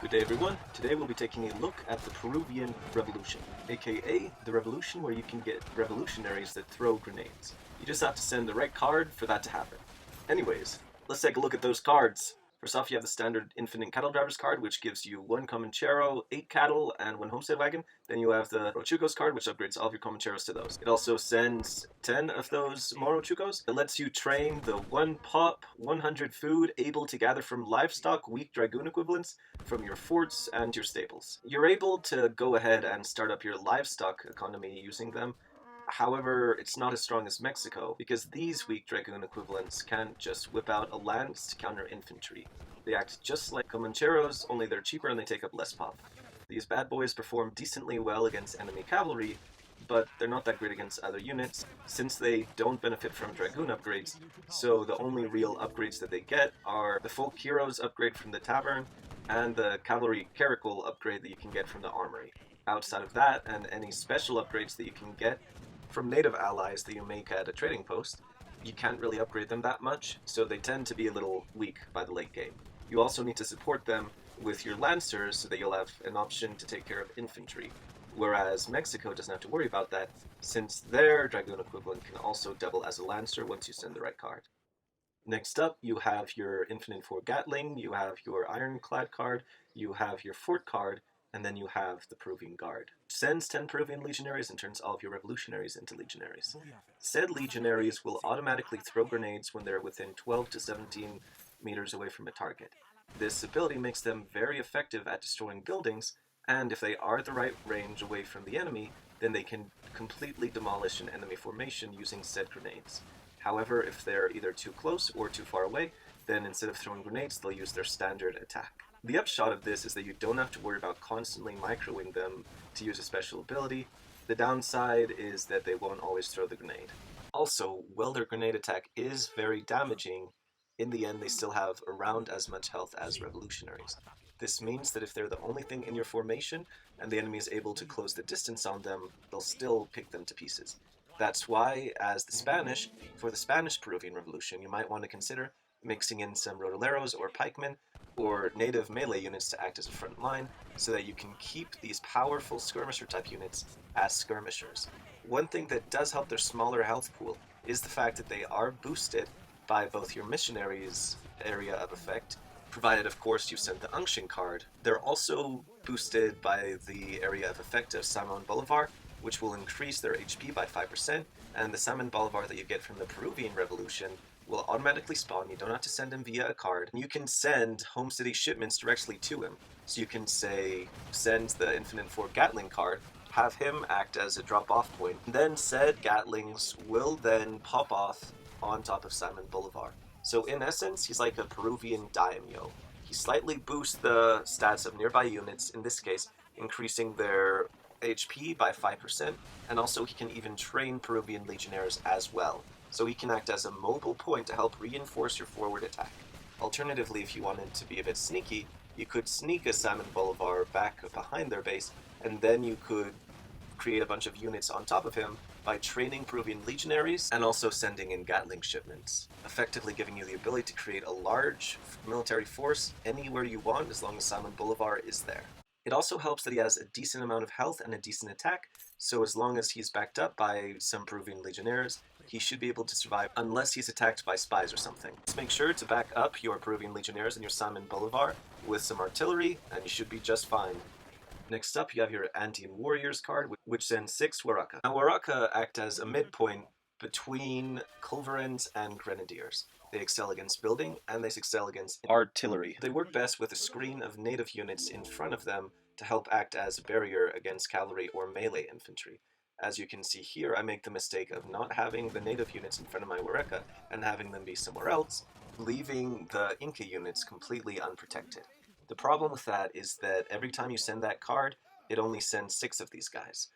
Good day everyone. Today we'll be taking a look at the Peruvian Revolution, aka the revolution where you can get revolutionaries that throw grenades. You just have to send the right card for that to happen. Anyways, let's take a look at those cards. First off, you have the standard Infinite Cattle Drivers card, which gives you 1 Comanchero, 8 cattle, and 1 homestead wagon. Then you have the Rochucos card, which upgrades all of your Comancheros to those. It also sends 10 of those Morochucos. It lets you train the 1 pop, 100 food, able to gather from livestock, weak Dragoon equivalents, from your forts and your stables. You're able to go ahead and start up your livestock economy using them. However, it's not as strong as Mexico, because these weak Dragoon equivalents can't just whip out a lance to counter infantry. They act just like Comancheros, only they're cheaper and they take up less pop. These bad boys perform decently well against enemy cavalry, but they're not that great against other units, since they don't benefit from Dragoon upgrades, so the only real upgrades that they get are the Folk Heroes upgrade from the Tavern, and the Cavalry Caracal upgrade that you can get from the Armory. Outside of that, and any special upgrades that you can get from native allies that you make at a trading post, you can't really upgrade them that much, so they tend to be a little weak by the late game. You also need to support them with your lancers so that you'll have an option to take care of infantry, whereas Mexico doesn't have to worry about that, since their Dragoon equivalent can also double as a lancer once you send the right card. Next up, you have your Infinite 4 Gatling, you have your Ironclad card, you have your Fort card, and then you have the Peruvian Guard. Sends 10 Peruvian legionaries and turns all of your revolutionaries into legionaries. Said legionaries will automatically throw grenades when they're within 12 to 17 meters away from a target. This ability makes them very effective at destroying buildings, and if they are at the right range away from the enemy, then they can completely demolish an enemy formation using said grenades. However, if they're either too close or too far away, then instead of throwing grenades, they'll use their standard attack. The upshot of this is that you don't have to worry about constantly microing them to use a special ability. The downside is that they won't always throw the grenade. Also, while their grenade attack is very damaging, in the end they still have around as much health as revolutionaries. This means that if they're the only thing in your formation and the enemy is able to close the distance on them, they'll still pick them to pieces. That's why, as the Spanish, for the Spanish Peruvian Revolution, you might want to consider mixing in some rodoleros or pikemen or native melee units to act as a front line, so that you can keep these powerful skirmisher type units as skirmishers. One thing that does help their smaller health pool is the fact that they are boosted by both your missionaries' area of effect, provided of course you send the Unction card. They're also boosted by the area of effect of Simon Bolivar, which will increase their HP by 5%, and the Simon Bolivar that you get from the Peruvian Revolution will automatically spawn. You don't have to send him via a card. You can send home city shipments directly to him. So you can say, send the Infinite 4 Gatling card, have him act as a drop-off point. Then said Gatlings will then pop off on top of Simon Bolivar. So in essence, he's like a Peruvian Diamyo. He slightly boosts the stats of nearby units, in this case, increasing their HP by 5%, and also he can even train Peruvian legionnaires as well. So he can act as a mobile point to help reinforce your forward attack. Alternatively, if you wanted to be a bit sneaky, you could sneak a Simon Bolivar back behind their base, and then you could create a bunch of units on top of him by training Peruvian legionaries and also sending in Gatling shipments, effectively giving you the ability to create a large military force anywhere you want as long as Simon Bolivar is there. It also helps that he has a decent amount of health and a decent attack, so as long as he's backed up by some Peruvian legionnaires, he should be able to survive unless he's attacked by spies or something. Just make sure to back up your Peruvian legionnaires and your Simon Bolivar with some artillery, and you should be just fine. Next up, you have your Andean Warriors card, which sends 6 Huaraca. Now, Huaraca act as a midpoint between culverins and grenadiers. They excel against building, and they excel against artillery. They work best with a screen of native units in front of them to help act as a barrier against cavalry or melee infantry. As you can see here, I make the mistake of not having the native units in front of my Huaraca and having them be somewhere else, leaving the Inca units completely unprotected. The problem with that is that every time you send that card, it only sends 6 of these guys.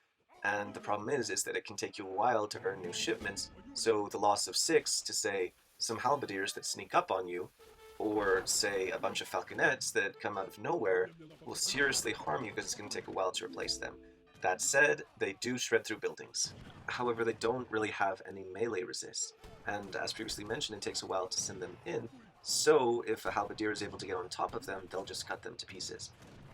And the problem is that it can take you a while to earn new shipments, so the loss of 6 to, say, some halberdiers that sneak up on you, or, say, a bunch of falconets that come out of nowhere, will seriously harm you because it's going to take a while to replace them. That said, they do shred through buildings. However, they don't really have any melee resist, and as previously mentioned, it takes a while to send them in, so if a halberdier is able to get on top of them, they'll just cut them to pieces.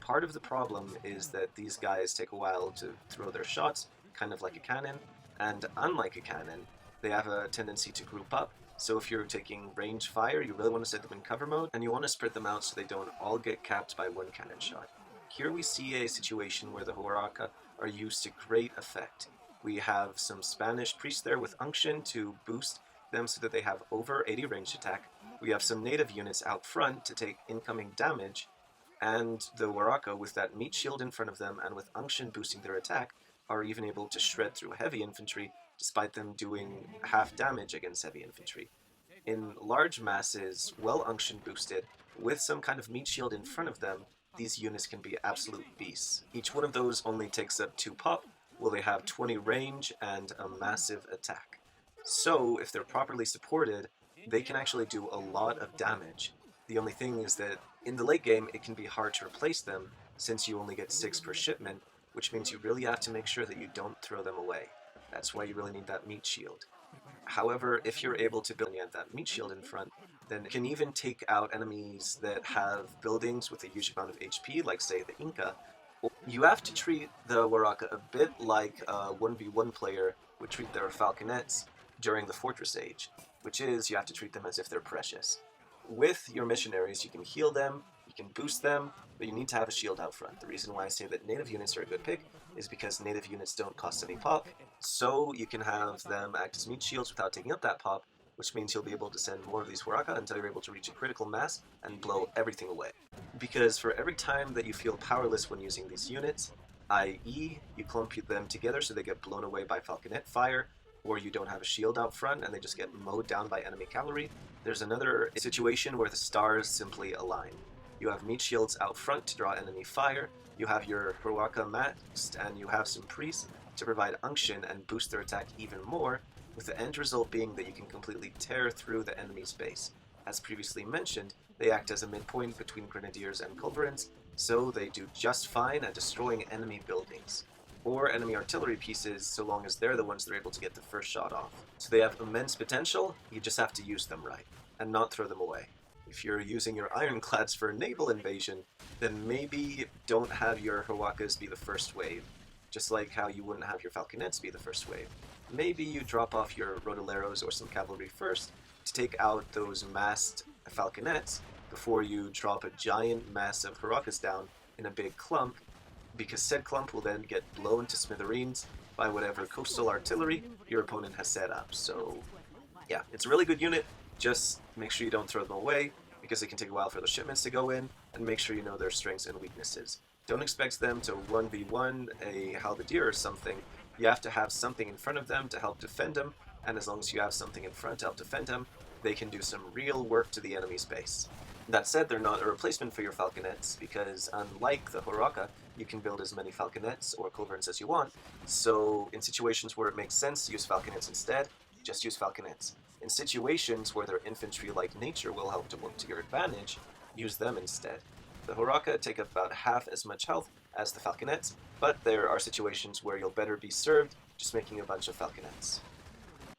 Part of the problem is that these guys take a while to throw their shots, kind of like a cannon, and unlike a cannon, they have a tendency to group up. So if you're taking range fire, you really want to set them in cover mode, and you want to spread them out so they don't all get capped by one cannon shot. Here we see a situation where the Huaraca are used to great effect. We have some Spanish priests there with unction to boost them so that they have over 80 ranged attack. We have some native units out front to take incoming damage, and the Huaraca with that meat shield in front of them and with unction boosting their attack are even able to shred through heavy infantry despite them doing half damage against heavy infantry. In large masses, well unction boosted, with some kind of meat shield in front of them, these units can be absolute beasts. Each one of those only takes up 2 pop, while they have 20 range and a massive attack. So, if they're properly supported, they can actually do a lot of damage. The only thing is that in the late game, it can be hard to replace them, since you only get 6 per shipment, which means you really have to make sure that you don't throw them away. That's why you really need that meat shield. However, if you're able to build that meat shield in front, then it can even take out enemies that have buildings with a huge amount of HP, like say the Inca. You have to treat the Huaraca a bit like a 1v1 player would treat their falconets during the Fortress Age, which is you have to treat them as if they're precious. With your missionaries, you can heal them, you can boost them, but you need to have a shield out front. The reason why I say that native units are a good pick is because native units don't cost any pop, so you can have them act as meat shields without taking up that pop, which means you'll be able to send more of these Huaraca until you're able to reach a critical mass and blow everything away. Because for every time that you feel powerless when using these units, i.e. you clump them together so they get blown away by falconet fire, or you don't have a shield out front and they just get mowed down by enemy cavalry, there's another situation where the stars simply align. You have meat shields out front to draw enemy fire, you have your Huaraca maxed, and you have some priests to provide unction and boost their attack even more, with the end result being that you can completely tear through the enemy's base. As previously mentioned, they act as a midpoint between grenadiers and culverins, so they do just fine at destroying enemy buildings, or enemy artillery pieces, so long as they're the ones that are able to get the first shot off. So they have immense potential, you just have to use them right, and not throw them away. If you're using your ironclads for naval invasion, then maybe don't have your Huaracas be the first wave, just like how you wouldn't have your falconets be the first wave. Maybe you drop off your rodoleros or some cavalry first to take out those massed falconets before you drop a giant mass of Huaracas down in a big clump, because said clump will then get blown to smithereens by whatever coastal artillery your opponent has set up. So yeah, it's a really good unit. Just make sure you don't throw them away, because it can take a while for the shipments to go in, and make sure you know their strengths and weaknesses. Don't expect them to 1v1 a halberdier or something. You have to have something in front of them to help defend them, and as long as you have something in front to help defend them, they can do some real work to the enemy's base. That said, they're not a replacement for your falconets, because unlike the Huaraca, you can build as many falconets or culverins as you want, so in situations where it makes sense to use falconets instead, just use falconets. In situations where their infantry-like nature will help to work to your advantage, use them instead. The Huaraca take up about half as much health as the falconets, but there are situations where you'll better be served just making a bunch of falconets.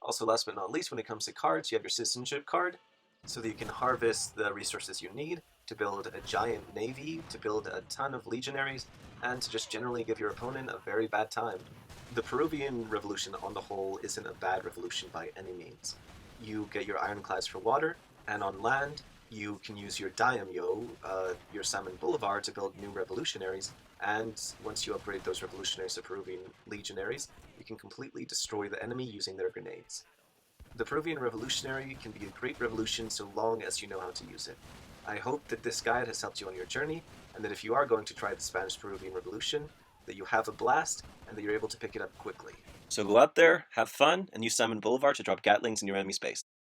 Also, last but not least, when it comes to cards, you have your citizenship card, so that you can harvest the resources you need to build a giant navy, to build a ton of legionaries, and to just generally give your opponent a very bad time. The Peruvian Revolution on the whole isn't a bad revolution by any means. You get your ironclads for water, and on land, you can use your Diamyo, your Simon Bolivar, to build new revolutionaries, and once you upgrade those revolutionaries to Peruvian legionaries, you can completely destroy the enemy using their grenades. The Peruvian Revolutionary can be a great revolution so long as you know how to use it. I hope that this guide has helped you on your journey, and that if you are going to try the Spanish Peruvian Revolution, that you have a blast, and that you're able to pick it up quickly. So go out there, have fun, and use Simon Bolivar to drop Gatlings in your enemy space.